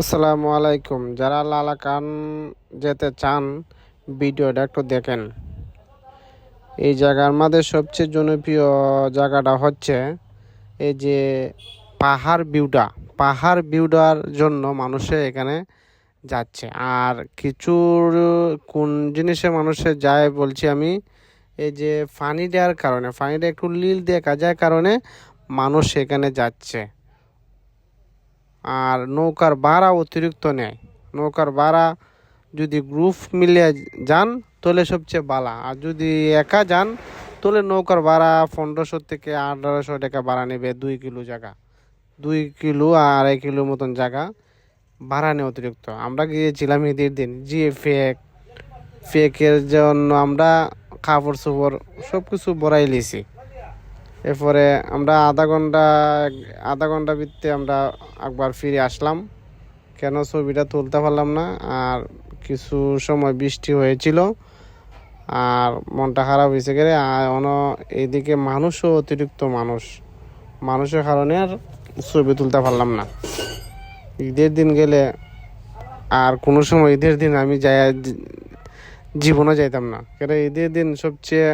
আসসালামু আলাইকুম। যারা লালাকান যেতে চান ভিডিওটা একটু দেখেন। এই জায়গার মধ্যে সবচেয়ে জনপ্রিয় জায়গাটা হচ্ছে এই যে পাহাড় ভিউটার জন্য মানুষে এখানে যাচ্ছে। আর কিছুর কোন জিনিসে মানুষে যায় বলছি আমি, এই যে পানিটা একটু নীল দেখা যায় কারণে মানুষ এখানে যাচ্ছে। আর নৌকার ভাড়া অতিরিক্ত নেয়। নৌকার ভাড়া যদি গ্রুপ মিলে যান তাহলে সবচেয়ে ভালো, আর যদি একা যান তাহলে নৌকার ভাড়া 1500 থেকে 1800 টাকা ভাড়া নেবে। 2 কিলো জায়গা, 2 কিলো 2.5 কিলো মতন জায়গা ভাড়া নেই অতিরিক্ত। আমরা গিয়েছিলাম ঈদের দিন, ফেকের জন্য আমরা কাপড় চোপড় সব কিছু বড়াই লিছি। এরপরে আমরা আধা ঘন্টা ভিত্তি আমরা একবার ফিরে আসলাম। কেন ছবিটা তুলতে পারলাম না, আর কিছু সময় বৃষ্টি হয়েছিল আর মনটা খারাপ হয়েছে গেলে। আর এইদিকে অতিরিক্ত মানুষের কারণে আর ছবি তুলতে পারলাম না। ঈদের দিন গেলে আর কোনো সময় ঈদের দিন আমি জীবনে যাইতাম না, কেন ঈদের দিন সবচেয়ে